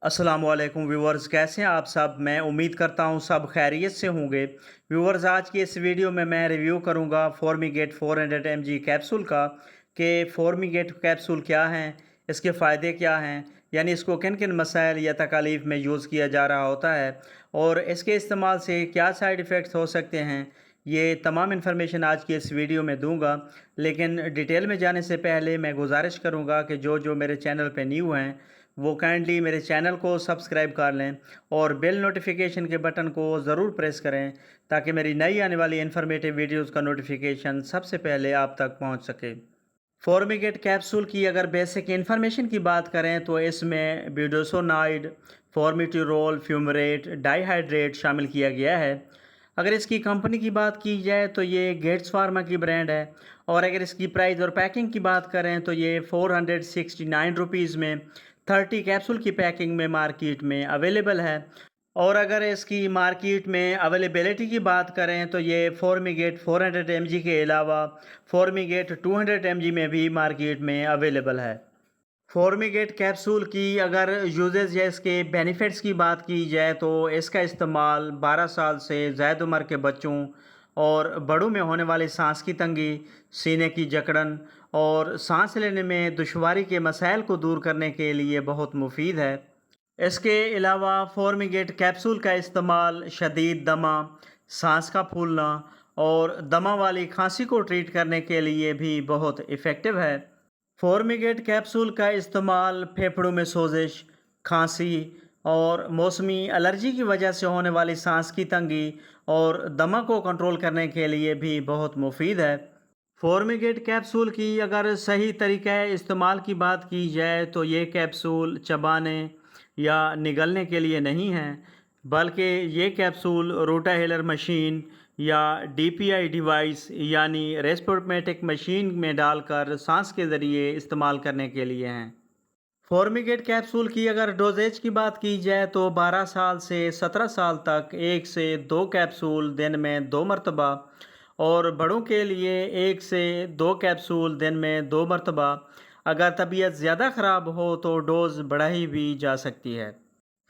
अस्सलाम वालेकुम व्यूवर्स, कैसे हैं आप सब। मैं उम्मीद करता हूं सब खैरियत से होंगे। व्यूवर्स, आज की इस वीडियो में मैं रिव्यू करूंगा फॉर्मिगेट 400 mg कैप्सूल का कि फॉर्मिगेट कैप्सूल क्या हैं, इसके फ़ायदे क्या हैं, यानी इसको किन किन मसाइल या तकालीफ में यूज़ किया जा रहा होता है और इसके इस्तेमाल से क्या साइड इफ़ेक्ट्स हो सकते हैं। ये तमाम इन्फॉर्मेशन आज की इस वीडियो में दूंगा, लेकिन डिटेल में जाने से पहले मैं गुजारिश करूंगा कि जो जो मेरे चैनल पे न्यू हैं वो काइंडली मेरे चैनल को सब्सक्राइब कर लें और बेल नोटिफिकेशन के बटन को ज़रूर प्रेस करें ताकि मेरी नई आने वाली इन्फॉर्मेटिव वीडियोस का नोटिफिकेशन सबसे पहले आप तक पहुंच सके। फॉर्मिगेट कैप्सूल की अगर बेसिक इन्फॉर्मेशन की बात करें तो इसमें ब्यूडोसोनाइड, फॉर्मिट्यूरोल, फ्यूमरेट, डाइहाइड्रेट शामिल किया गया है। अगर इसकी कंपनी की बात की जाए तो ये गेट्स फार्मा की ब्रांड है और अगर इसकी प्राइस और पैकिंग की बात करें तो ये 469 रुपीज़ में 30 कैप्सूल की पैकिंग में मार्केट में अवेलेबल है। और अगर इसकी मार्केट में अवेलेबिलिटी की बात करें तो ये फॉर्मिगेट 400 mg के अलावा फॉर्मिगेट 200 mg में भी मार्केट में अवेलेबल है। फॉर्मिगेट कैप्सूल की अगर यूजेस या इसके बेनिफिट्स की बात की जाए तो इसका इस्तेमाल 12 साल से ज़्यादा उम्र के बच्चों और बड़ों में होने वाली सांस की तंगी, सीने की जकड़न और सांस लेने में दुश्वारी के मसाइल को दूर करने के लिए बहुत मुफीद है। इसके अलावा फॉर्मिगेट कैप्सूल का इस्तेमाल शदीद दमा, सांस का फूलना और दमा वाली खांसी को ट्रीट करने के लिए भी बहुत इफ़ेक्टिव है। फॉर्मिगेट कैप्सूल का इस्तेमाल फेफड़ों में सोजिश, खांसी और मौसमी एलर्जी की वजह से होने वाली सांस की तंगी और दमा को कंट्रोल करने के लिए भी बहुत मुफीद है। फॉर्मिगेट कैप्सूल की अगर सही तरीक़े इस्तेमाल की बात की जाए तो ये कैप्सूल चबाने या निगलने के लिए नहीं है, बल्कि ये कैप्सूल रोटाहेलर मशीन या डीपीआई डिवाइस यानी रेस्पिरोमेटिक मशीन में डालकर सांस के ज़रिए इस्तेमाल करने के लिए हैं। फॉर्मिगेट कैप्सूल की अगर डोजेज की बात की जाए तो 12 साल से 17 साल तक 1 से 2 कैप्सूल दिन में 2 मरतबा और बड़ों के लिए 1 से 2 कैप्सूल दिन में 2 मरतबा। अगर तबीयत ज़्यादा ख़राब हो तो डोज़ बढ़ाई भी जा सकती है।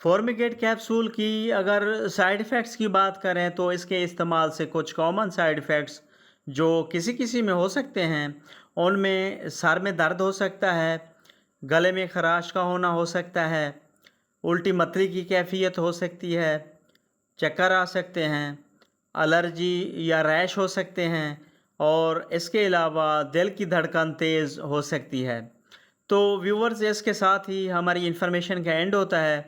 फॉर्मिगेट कैप्सूल की अगर साइड इफ़ेक्ट्स की बात करें तो इसके इस्तेमाल से कुछ कॉमन साइड इफ़ेक्ट्स जो किसी किसी में हो सकते हैं, उनमें सर में दर्द हो सकता है, गले में खराश का होना हो सकता है, उल्टी मतली की कैफियत हो सकती है, चक्कर आ सकते हैं, एलर्जी या रैश हो सकते हैं और इसके अलावा दिल की धड़कन तेज़ हो सकती है। तो व्यूवर्स, इसके साथ ही हमारी इन्फॉर्मेशन का एंड होता है।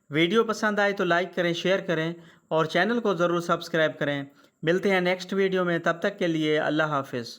वीडियो पसंद आए तो लाइक करें, शेयर करें और चैनल को ज़रूर सब्सक्राइब करें। मिलते हैं नेक्स्ट वीडियो में, तब तक के लिए अल्लाह हाफ़िज़।